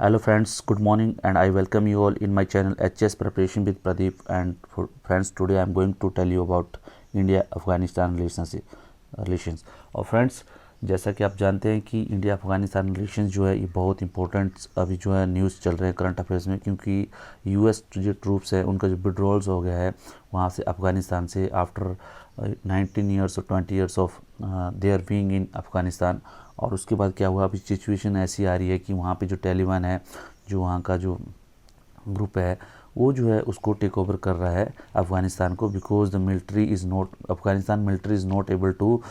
Hello friends, good morning and I welcome you all in my channel HS Preparation with Pradeep. And for friends, today I am going to tell you about India Afghanistan relations. और friends, जैसा कि आप जानते हैं कि India Afghanistan relations जो है ये बहुत इंपॉर्टेंट अभी जो है न्यूज़ चल रहे हैं करंट अफेयर्स में, क्योंकि यूएस जो ट्रूप्स है उनका जो विड्रॉल्स हो गया है वहाँ से अफ़गानिस्तान से आफ्टर 19 ईयर्स और 20 years of their being in Afghanistan. और उसके बाद क्या हुआ, अभी सिचुएशन ऐसी आ रही है कि वहाँ पे जो तालिबान है, जो वहाँ का जो ग्रुप है, वो जो है उसको टेक ओवर कर रहा है अफ़गानिस्तान को, because the military is not Afghanistan military is not able to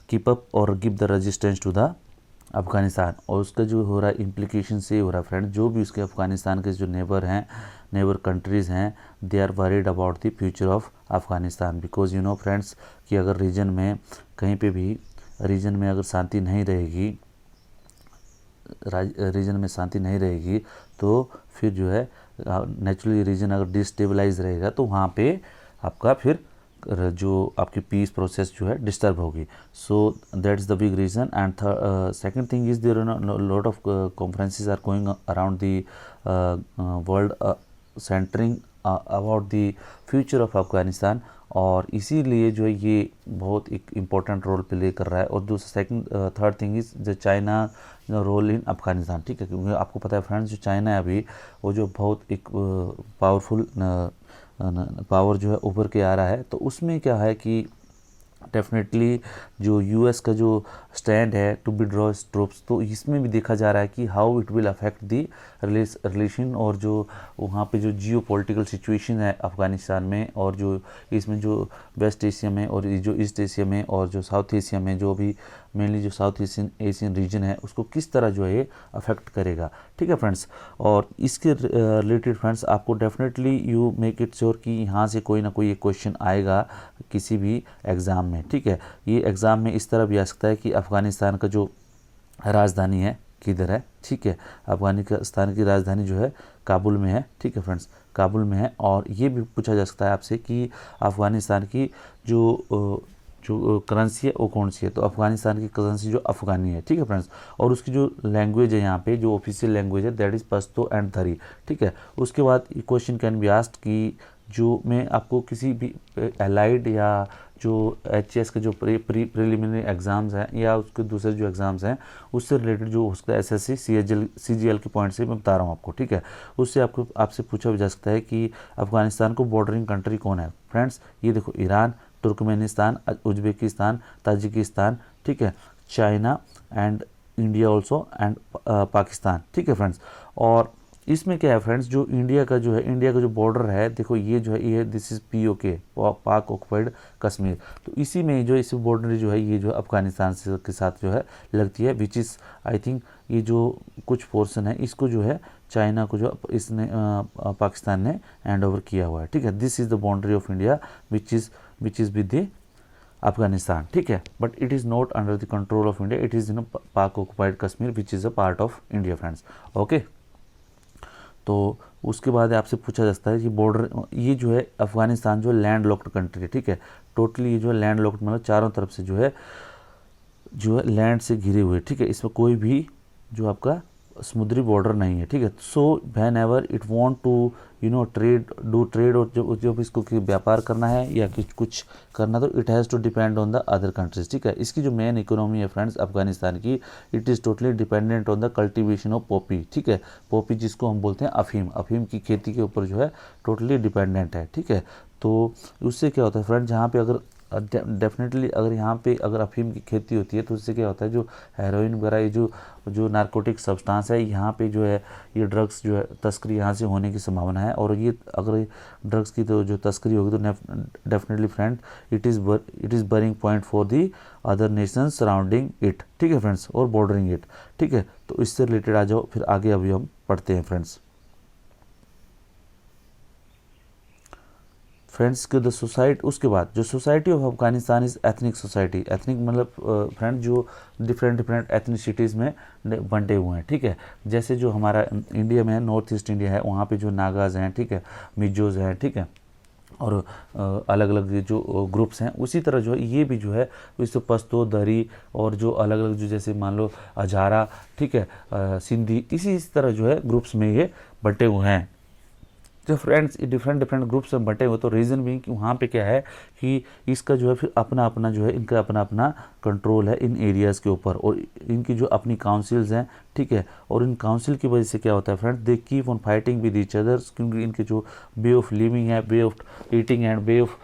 keep up और give the resistance to the Afghanistan. और उसका जो हो रहा है इम्प्लीकेशन से हो रहा है फ्रेंड, जो भी उसके अफ़गानिस्तान के जो नेबर कंट्रीज़ हैं, they are worried about the future of Afghanistan. Because you know friends कि अगर रीजन में कहीं पे भी रीजन में अगर शांति नहीं रहेगी, रीजन में शांति नहीं रहेगी तो फिर जो है नेचुरली रीजन अगर डिस्टेबलाइज रहेगा तो वहाँ पे आपका फिर जो आपकी पीस प्रोसेस जो है डिस्टर्ब होगी। So that is the big reason. And second thing is there lot of conferences are going around the world centring about the future of Afghanistan, और इसीलिए जो है ये बहुत एक इम्पोर्टेंट रोल प्ले कर रहा है। और दूसरा third thing is the China role in Afghanistan, ठीक है, क्योंकि आपको पता है फ्रेंड्स जो चाइना है अभी वो जो बहुत एक पावरफुल पावर जो है उभर के आ रहा है, तो उसमें क्या है कि डेफिनेटली जो यूएस का जो स्टैंड है टू विड्रॉ ट्रूप्स, तो इसमें भी देखा जा रहा है कि how it will affect the relation, और जो वहाँ पे जो जियो पॉलिटिकल सिचुएशन है अफ़गानिस्तान में, और जो इसमें जो वेस्ट एशिया में और जो ईस्ट एशिया में और जो साउथ एशिया में जो भी मेनली जो साउथ एशियन रीजन है उसको किस तरह जो है ये अफेक्ट करेगा, ठीक है फ्रेंड्स। और इसके रिलेटेड फ्रेंड्स आपको definitely you make it sure कि यहाँ से कोई ना कोई एक क्वेश्चन आएगा किसी भी एग्ज़ाम में, ठीक है। ये एग्ज़ाम में इस तरह भी आ सकता है कि अफ़गानिस्तान का जो राजधानी है किधर है, ठीक है, अफ़गानिस्तान की राजधानी जो है काबुल में है, ठीक है फ्रेंड्स, काबुल में है। और ये भी पूछा जा सकता है आपसे कि अफ़गानिस्तान की जो करेंसी है वो कौन सी है, तो अफ़गानिस्तान की करेंसी जो अफ़गानी है, ठीक है फ्रेंड्स। और उसकी जो लैंग्वेज है यहाँ पे जो ऑफिशियल लैंग्वेज है दैट इज़ पश्तो एंड दरी, ठीक है। उसके बाद क्वेश्चन कैन बी आस्क्ड कि जो मैं आपको किसी भी एलाइड या जो एचएस के जो प्रीलिमिनरी एग्ज़ाम्स हैं या उसके दूसरे जो एग्ज़ाम्स हैं उससे रिलेटेड जो उसका एसएससी सीजीएल के पॉइंट से मैं बता रहा हूँ आपको, ठीक है। उससे आपसे पूछा जा सकता है कि अफ़गानिस्तान को बॉर्डरिंग कंट्री कौन है फ्रेंड्स। ये देखो, ईरान, तुर्कमेनिस्तान, उज्बेकिस्तान, ताजिकिस्तान, ठीक है, China and India also and Pakistan, ठीक है फ्रेंड्स। और इसमें क्या है फ्रेंड्स, जो इंडिया का जो बॉर्डर है, देखो ये जो है ये दिस इज़ पीओके, पाक ऑक्युपाइड कश्मीर, तो इसी में जो इस बॉर्डर जो है ये जो अफ़गानिस्तान से के साथ जो है लगती है, विच इज़ आई थिंक ये जो कुछ पोर्शन है इसको जो है चाइना को जो इसने पाकिस्तान ने हैंड ओवर किया हुआ है, ठीक है। This is the boundary of India which is with the Afghanistan, ठीक है, but it is not under the control of India, it is in Pak occupied Kashmir which is a part of India friends, okay. तो उसके बाद आपसे पूछा जाता है कि बॉर्डर ये जो है अफ़गानिस्तान जो लैंड लॉक्ड कंट्री है, ठीक है, टोटली ये जो है लैंड लॉक्ड मतलब चारों तरफ से जो है लैंड से घिरे हुए, ठीक है, इसमें कोई भी जो आपका समुद्री बॉर्डर नहीं है, ठीक है। So whenever it want to trade और जब इसको व्यापार करना है या कुछ करना, तो it has to depend on the other countries, ठीक है। इसकी जो मेन इकोनॉमी है फ्रेंड्स अफगानिस्तान की, it is totally dependent on the cultivation of poppy, ठीक है, पॉपी जिसको हम बोलते हैं अफीम की खेती के ऊपर जो है टोटली डिपेंडेंट है, ठीक है। तो उससे क्या होता है फ्रेंड, जहाँ पे अगर डेफिनेटली अगर यहाँ पे अगर अफीम की खेती होती है तो उससे क्या होता है, जो हेरोइन वगैरह ये जो नारकोटिक सब्सटेंस है यहाँ पे जो है ये ड्रग्स जो है तस्करी यहाँ से होने की संभावना है। और ये अगर ड्रग्स की तो जो तस्करी होगी तो definitely friend it is bearing point for the other nation surrounding it, ठीक है फ्रेंड्स, और बॉर्डरिंग इट, ठीक है। तो इससे रिलेटेड आ जाओ, फिर आगे अभी हम पढ़ते हैं फ्रेंड्स के उसके बाद जो society of Afghanistan is ethnic society, ethnic मतलब फ्रेंड जो डिफरेंट एथनिसिटीज़ में बंटे हुए हैं, ठीक है। जैसे जो हमारा इंडिया में नॉर्थ ईस्ट इंडिया है वहाँ पे जो नागाज़ हैं, ठीक है, मिजोज़ हैं, ठीक है, और अलग अलग जो ग्रुप्स हैं, उसी तरह जो है ये भी जो है इस पश्तो, दरी और जो अलग अलग जो जैसे मान लो हजारा, ठीक है, सिंधी, इस तरह जो है ग्रुप्स में ये बटे हुए हैं। जो फ्रेंड्स डिफरेंट डिफरेंट ग्रुप्स में बटे हुए, तो रीज़न भी कि वहाँ पे क्या है कि इसका जो है फिर अपना अपना जो है इनका अपना अपना कंट्रोल है इन एरियाज़ के ऊपर, और इनकी जो अपनी काउंसिल्स हैं, ठीक है, और इन काउंसिल की वजह से क्या होता है friends, they keep on fighting with each others, क्योंकि इनके जो वे ऑफ लिविंग है, way of eating and way of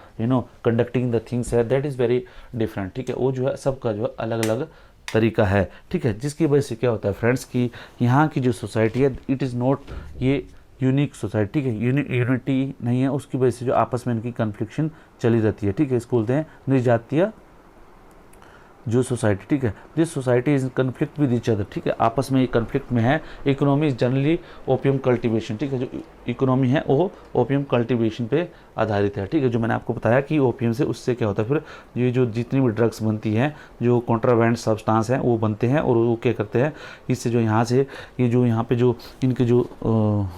conducting the things है, दैट इज़ वेरी डिफरेंट, ठीक है। वो जो है सबका जो है अलग अलग तरीका है, ठीक है, जिसकी वजह से क्या होता है फ्रेंड्स कि यहाँ की जो सोसाइटी है इट इज़ नॉट ये यूनिक सोसाइटी, ठीक है, यूनिटी नहीं है, उसकी वजह से जो आपस में इनकी कन्फ्लिक्शन चली रहती है, ठीक है। इसको बोलते हैं निर्जातीय जो सोसाइटी, ठीक है, this society is conflict with each other, ठीक है, आपस में ये कन्फ्लिक्ट में है। Economy is generally opium cultivation, ठीक है, जो इकोनॉमी है वो ओपियम कल्टीवेशन पे आधारित है, ठीक है, जो मैंने आपको बताया कि ओपियम से उससे क्या होता है फिर ये जो जितनी भी ड्रग्स बनती हैं, जो कॉन्ट्राबैंड सब्सटेंस हैं वो बनते हैं, और वो क्या करते हैं इससे जो यहाँ से ये जो यहाँ पे जो इनके जो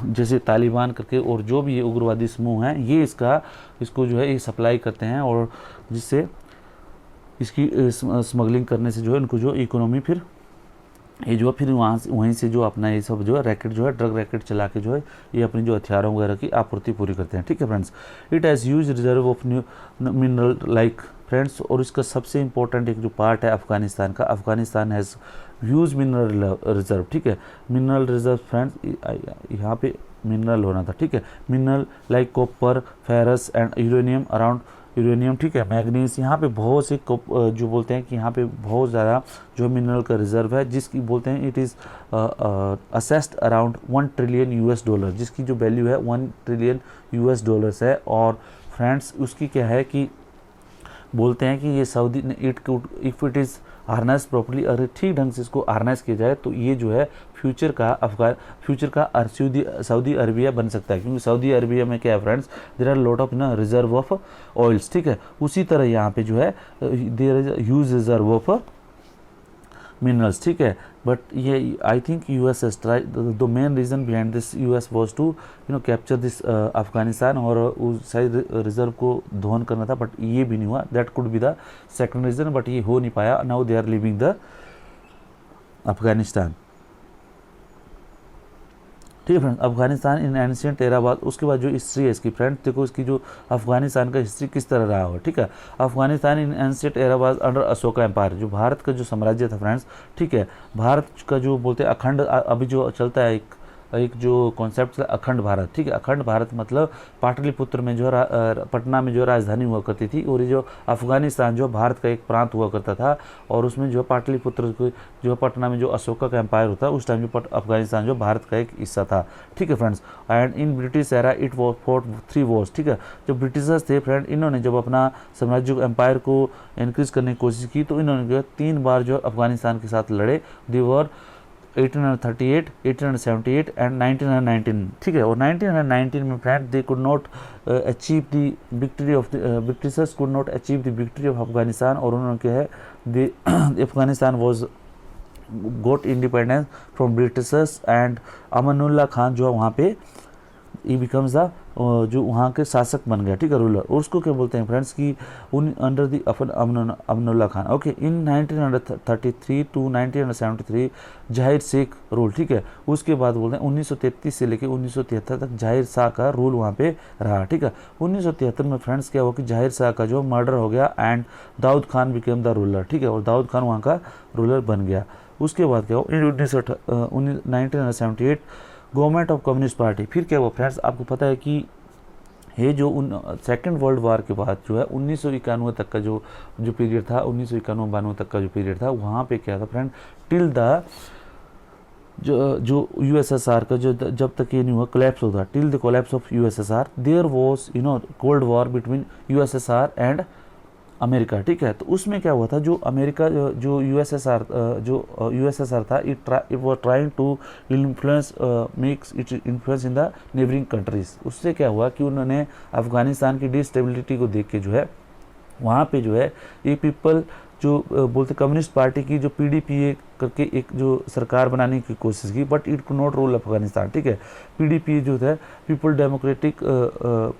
जैसे तालिबान करके और जो भी ये उग्रवादी समूह हैं, ये इसको जो है ये सप्लाई करते हैं, और जिससे इसकी स्मगलिंग करने से जो है इनको जो इकोनॉमी फिर ये जो फिर वहीं से जो अपना ये सब जो है रैकेट जो है ड्रग रैकेट चला के जो है ये अपनी जो हथियारों वगैरह की आपूर्ति पूरी करते हैं, ठीक है friends. It has huge reserve of new mineral like friends, और इसका सबसे इंपॉर्टेंट एक जो पार्ट है अफगानिस्तान का, Afghanistan has huge mineral reserve, ठीक है, मिनरल रिजर्व फ्रेंड्स यहाँ पे मिनरल होना था, ठीक है, mineral like copper, ferrous and uranium around uranium, ठीक है, मैग्नीज, यहाँ पे बहुत से जो बोलते हैं कि यहाँ पे बहुत ज़्यादा जो मिनरल का रिजर्व है, जिसकी बोलते हैं it is assessed around $1 trillion, जिसकी जो वैल्यू है $1 ट्रिलियन है। और फ्रेंड्स उसकी क्या है कि बोलते हैं कि ये Saudi if it is harness properly, अगर ठीक ढंग से इसको हार्नेस किया जाए तो ये जो है फ्यूचर का सऊदी अरबिया बन सकता है, क्योंकि सऊदी अरबिया में क्या है friends, there are lot of reserve of oils, ठीक है। उसी तरह यहाँ पे जो है there is huge reserve of minerals, ठीक है। बट ये I think US has tried, the main reason behind this US was to capture this Afghanistan, और उस शायद रिजर्व को धोन करना था, बट ये भी नहीं हुआ, that could be the second reason, but ये हो नहीं पाया। Now they are leaving the Afghanistan, ठीक है friend. Afghanistan in ancient era बाद, उसके बाद जो हिस्ट्री है इसकी फ्रेंड, देखो इसकी जो अफगानिस्तान का हिस्ट्री किस तरह रहा हो, ठीक है। अफगानिस्तान इन एंशिएंट एरा बाद अंडर अशोका एम्पायर, जो भारत का जो साम्राज्य था फ्रेंड्स, ठीक है, भारत का जो बोलते हैं अखंड, अभी जो चलता है एक जो कॉन्सेप्ट है अखंड भारत, ठीक है, अखंड भारत मतलब पाटलिपुत्र में जो पटना में जो राजधानी हुआ करती थी, और ये जो अफगानिस्तान जो भारत का एक प्रांत हुआ करता था, और उसमें जो पाटलिपुत्र जो पटना में जो अशोका का एम्पायर होता है, उस टाइम जो अफगानिस्तान जो भारत का एक हिस्सा था, ठीक है friends. And in British era it was fought 3 Wars, ठीक है, जब ब्रिटिशर्स थे फ्रेंड, इन्होंने जब अपना साम्राज्य एम्पायर को इंक्रीज करने की कोशिश की, तो इन्होंने जो 3 बार जो अफगानिस्तान के साथ लड़े, दे वर 1838, 1878 एंड 1919, ठीक है। और 1919 में friend they could not achieve the victory of Britishers could not achieve the victory of Afghanistan, और उन्होंने क्या है Afghanistan was got independence from Britishers, and Amanullah Khan जो है वहाँ पे ई बिकम्स द जो वहाँ के शासक बन गया, ठीक है, रूलर। और उसको क्या बोलते हैं फ्रेंड्स कि under the Amanullah Khan, okay. In 1933 to 1973 Zahir Sheikh rule, ठीक है। उसके बाद बोलते हैं 1933 से लेकर 1973 तक जाहिर शाह का रूल वहाँ पे रहा, ठीक है। 1973 में फ्रेंड्स क्या हुआ कि जाहिर शाह का जो मर्डर हो गया, and Daud Khan became the ruler, ठीक है, और दाऊद खान वहाँ का रूलर बन गया। उसके बाद क्या हुआ, 1978 गवर्नमेंट ऑफ कम्युनिस्ट पार्टी, फिर क्या हुआ फ्रेंड्स, आपको पता है कि ये जो सेकेंड वर्ल्ड वार के बाद जो है 1991 तक का जो पीरियड था, 1991-92 तक का जो पीरियड था, वहाँ पे क्या था फ्रेंड, टिल द जो यूएसएसआर का जो जब तक ये नहीं हुआ कोलैप्स होता, till the collapse of USSR there was cold war between USSR and America, ठीक है। तो उसमें क्या हुआ था, जो अमेरिका जो यूएसएसआर था, it was trying to influence makes it influence in the neighbouring countries. उससे क्या हुआ कि उन्होंने अफगानिस्तान की डिस्टेबिलिटी को देख के जो है वहाँ पे जो है ये पीपल जो बोलते कम्युनिस्ट पार्टी की जो पीडीपीए करके एक जो सरकार बनाने की कोशिश की, but it could not rule Afghanistan, ठीक है। पीडीपी जो है पीपल डेमोक्रेटिक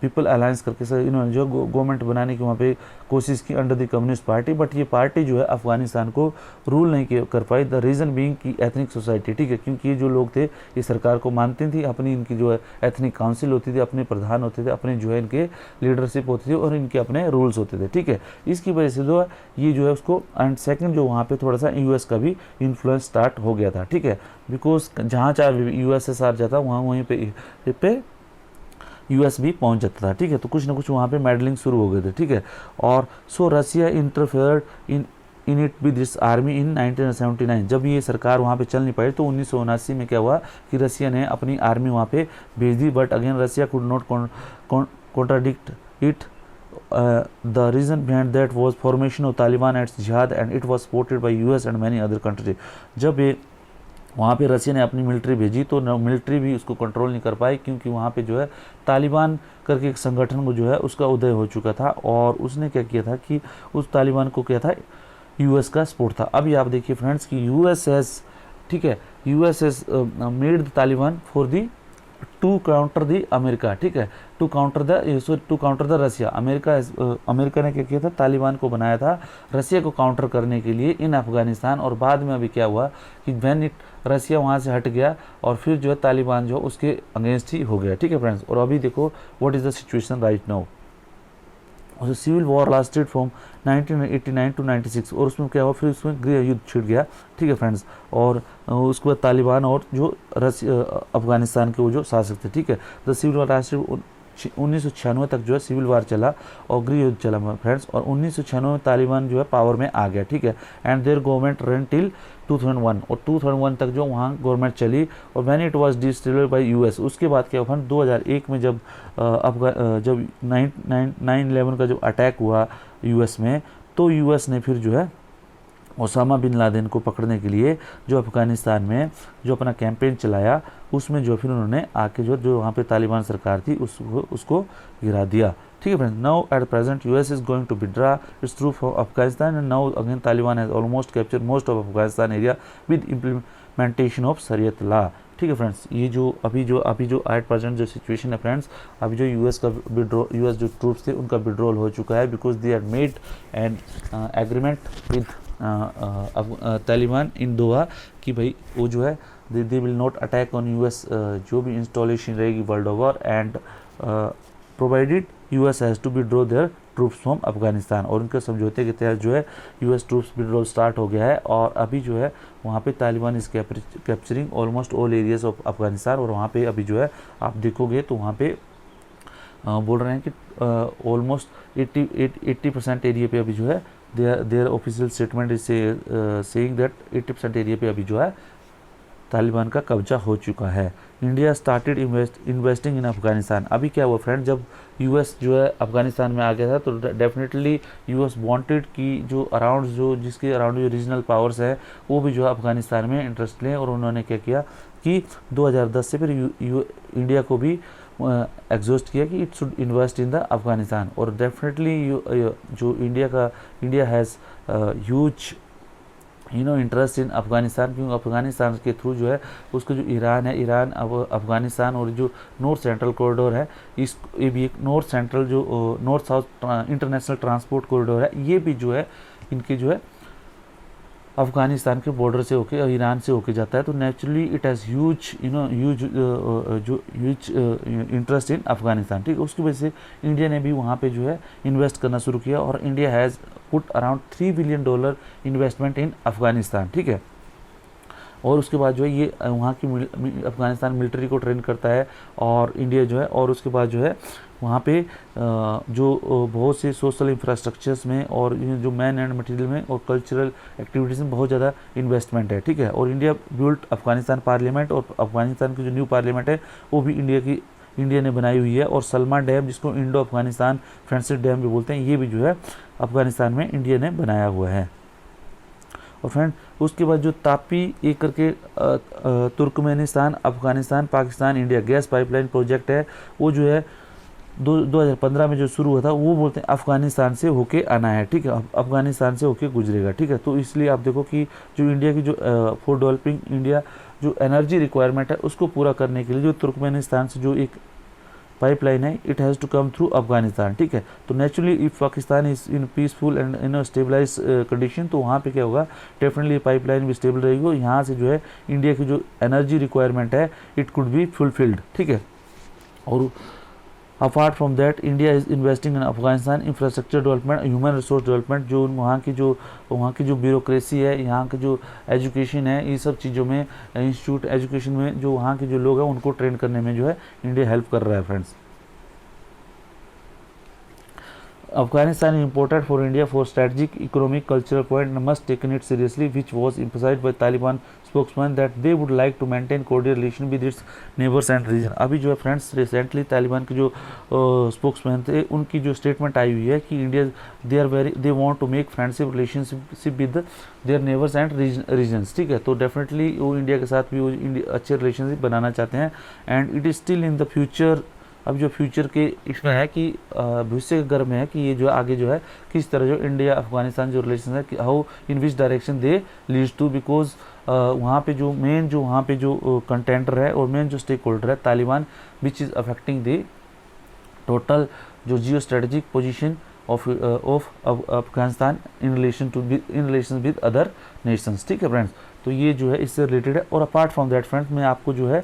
पीपल अलायंस करके सर इन्होंने जो गवर्नमेंट बनाने की वहाँ पे कोशिश की under the communist party, but ये पार्टी जो है अफगानिस्तान को रूल नहीं कर पाई। द रीज़न बीइंग की एथनिक सोसाइटी, ठीक है, क्योंकि ये जो लोग थे ये सरकार को मानते थी, अपनी इनकी जो है एथनिक काउंसिल होती थी, अपने प्रधान होते थे, अपने जो है इनके लीडरशिप होती थी और इनके अपने रूल्स होते थे, ठीक है। इसकी वजह से जो है ये जो है उसको, एंड सेकंड जो वहाँ पे थोड़ा सा यूएस का भी इन्फ्लुएंस स्टार्ट हो गया था, ठीक है, बिकॉज जहाँ चाहे यूएसएसआर जाता वहाँ वहीं पे यूएस भी पहुंच जाता था, ठीक है। तो कुछ ना कुछ वहाँ पे मेडलिंग शुरू हो गए थे, ठीक है। और so Russia interfered in it with this army in 1979। जब ये सरकार वहाँ पे चल नहीं पाई तो 1979 में क्या हुआ कि रसिया ने अपनी आर्मी वहाँ पे भेज दी, but again Russia could not contradict it. The reason behind that was formation of Taliban and jihad, and it was supported by US and many other countries. जब ये वहाँ पे रसिया ने अपनी मिलिट्री भेजी तो मिलिट्री भी उसको कंट्रोल नहीं कर पाई, क्योंकि वहाँ पे जो है तालिबान करके एक संगठन को जो है उसका उदय हो चुका था, और उसने क्या किया था कि उस तालिबान को क्या था, यूएस का सपोर्ट था। अभी आप देखिए फ्रेंड्स कि यूएस हैज़, ठीक है, US has made the Taliban for the to counter the America, ठीक है, to counter the Russia. America ने क्या किया था, तालिबान को बनाया था रसिया को काउंटर करने के लिए इन अफगानिस्तान। और बाद में अभी क्या हुआ कि व्हेन रसिया वहाँ से हट गया और फिर जो है तालिबान जो उसके अगेंस्ट ही हो गया, ठीक है फ्रेंड्स। और अभी देखो what is the situation right now. और civil war lasted from 1989 to 96, और उसमें क्या हुआ, फिर उसमें गृह युद्ध छिड़ गया, ठीक है फ्रेंड्स। और उसके बाद तालिबान और जो अफगानिस्तान के वो जो शासक थे, ठीक है। द सिविल वॉर लास्टेड 1996 तक जो है सिविल वार चला और गृह युद्ध चला फ्रेंड्स। और 1996 में तालिबान जो है पावर में आ गया, ठीक है। And there government run till 2001, और 2001 तक जो वहाँ गवर्नमेंट चली। और when it was destroyed by US, उसके बाद क्या हुआ, 2001 में जब जब 9/11 का जब अटैक हुआ यूएस में, तो यूएस ने फिर जो है ओसामा बिन लादेन को पकड़ने के लिए जो अफगानिस्तान में जो अपना कैंपेन चलाया, उसमें जो फिर उन्होंने आके जो वहाँ पे तालिबान सरकार थी उसको गिरा दिया, ठीक है friends. Now at present US is going to withdraw its troop from Afghanistan, and now again Taliban has almost capture most of Afghanistan area with implementation of Shariat law, ठीक है फ्रेंड्स। ये जो अभी जो एट प्रेजेंट जो सिचुएशन है फ्रेंड्स, अभी जो यूएस जो ट्रूप्स थे उनका विड्रॉल हो चुका है, because they are made and agreement with Taliban in Doha कि भाई वो जो है they will not attack on US जो भी इंस्टॉलेशन रहेगी world over, and provided US has to withdraw their troops from Afghanistan. और उनके समझौते के तहत जो है यूएस ट्रूप्स विड्रॉल स्टार्ट हो गया है, और अभी जो है वहाँ पे Taliban is capturing almost all areas of Afghanistan. और वहाँ पे अभी जो है आप देखोगे तो वहाँ पे बोल रहे हैं कि ऑलमोस्ट 80% एरिया पे अभी जो है there official statement is saying that 80% area पे अभी जो है तालिबान का कब्जा हो चुका है। India started investing in Afghanistan. अभी क्या हुआ फ्रेंड, जब यूएस जो है अफगानिस्तान में आ गया था तो डेफिनेटली यूएस वांटेड कि जो अराउंड जिसके अराउंड जो रीजनल पावर्स है वो भी जो है अफगानिस्तान में इंटरेस्ट लें। और उन्होंने क्या किया कि 2010 से फिर इंडिया को भी एग्जॉस्ट किया कि it should invest in the Afghanistan. और डेफिनेटली जो India has huge interest in Afghanistan, क्योंकि अफगानिस्तान के थ्रू जो है उसको जो ईरान अब अफगानिस्तान और जो नॉर्थ सेंट्रल कॉरिडोर है, ये भी एक नॉर्थ सेंट्रल जो north south international transport corridor है, ये भी जो है इनके जो है अफगानिस्तान के बॉर्डर से होके ईरान से होके जाता है। तो naturally it has huge interest in Afghanistan, ठीक है। उसकी वजह से इंडिया ने भी वहाँ पे जो है इन्वेस्ट करना शुरू किया, और India has put around $3 billion investment इन अफगानिस्तान, ठीक है। और उसके बाद जो है ये वहाँ की अफगानिस्तान मिलिट्री को ट्रेन करता है और इंडिया जो है, और उसके बाद जो है वहाँ पे जो बहुत से सोशल इंफ्रास्ट्रक्चर्स में और जो मैन एंड मटेरियल में और कल्चरल एक्टिविटीज़ में बहुत ज़्यादा इन्वेस्टमेंट है, ठीक है। और इंडिया बिल्ट अफगानिस्तान पार्लियामेंट, और अफगानिस्तान की जो न्यू पार्लियामेंट है वो भी इंडिया ने बनाई हुई है। और सलमा डैम, जिसको इंडो अफगानिस्तान फ्रेंडशिप डैम भी बोलते हैं, ये भी जो है अफगानिस्तान में इंडिया ने बनाया हुआ है। और फ्रेंड उसके बाद जो तापी एक करके Turkmenistan, Afghanistan, Pakistan, India gas pipeline project है, वो जो है 2015 में जो शुरू हुआ था वो बोलते हैं अफ़गानिस्तान से होके आना है, ठीक है, अफ़गानिस्तान से होके गुजरेगा, ठीक है। तो इसलिए आप देखो कि जो इंडिया की जो फॉर डेवलपिंग इंडिया जो एनर्जी रिक्वायरमेंट है उसको पूरा करने के लिए जो तुर्कमेनिस्तान से जो एक पाइपलाइन है, it has to come through Afghanistan, ठीक है। तो naturally if Pakistan is in peaceful and in a stabilize condition, तो वहाँ पे क्या होगा, डेफिनेटली पाइपलाइन भी स्टेबल रहेगी और यहाँ से जो है इंडिया की जो एनर्जी रिक्वायरमेंट है इट कुड बी फुलफिल्ड, ठीक है। और apart from that India is investing in Afghanistan infrastructure development, human resource development, जो वहाँ की जो ब्यूरोक्रेसी है, यहाँ की जो एजुकेशन है, ये सब चीज़ों में इंस्टीट्यूट एजुकेशन में जो वहाँ के जो लोग हैं उनको ट्रेन करने में जो है इंडिया हेल्प कर रहा है friends. Afghanistan is important for India for strategic, economic, cultural point and must taken it seriously, which was emphasized by Taliban spokesman that they would like to maintain cordial relation with its neighbors and region। अभी जो है friends recently Taliban के जो spokesman थे उनकी जो statement आई हुई है कि India they want to make friendship relationship with their neighbours and regions, ठीक है। तो डेफिनेटली वो इंडिया के साथ भी वो अच्छे रिलेशनशिप बनाना चाहते हैं and it is still in the future. अब जो फ्यूचर के इसमें है कि भविष्य के गर्भ में है कि ये जो आगे जो है किस तरह जो इंडिया अफगानिस्तान जो रिलेशन है how in which direction they leads to, because वहाँ पे जो मेन जो वहाँ पे जो कंटेंटर है और मेन जो स्टेक होल्डर है Taliban, which is affecting the total जो geo strategic position of Afghanistan in relation with other nations, ठीक है फ्रेंड्स। तो ये जो है इससे रिलेटेड है। और अपार्ट फ्रॉम दैट फ्रेंड्स मैं आपको जो है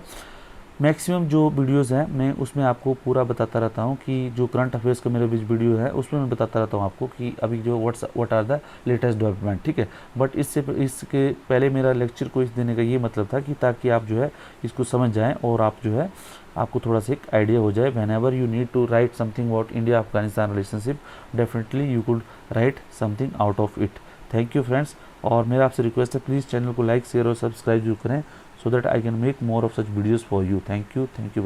मैक्सिमम जो वीडियोस हैं मैं उसमें आपको पूरा बताता रहता हूँ कि जो करंट अफेयर्स का मेरा वीडियो है उसमें मैं बताता रहता हूँ आपको कि अभी जो what are the latest development, ठीक है। बट इसके पहले मेरा लेक्चर को इस देने का ये मतलब था कि ताकि आप जो है इसको समझ जाएं और आप जो है आपको थोड़ा सा एक आइडिया हो जाए। Whenever you need to write something about India Afghanistan relationship, definitely you could write something out of it. Thank you friends. और मेरा आपसे रिक्वेस्ट है प्लीज़ चैनल को लाइक शेयर और सब्सक्राइब जरूर करें so that I can make more of such videos for you. Thank you.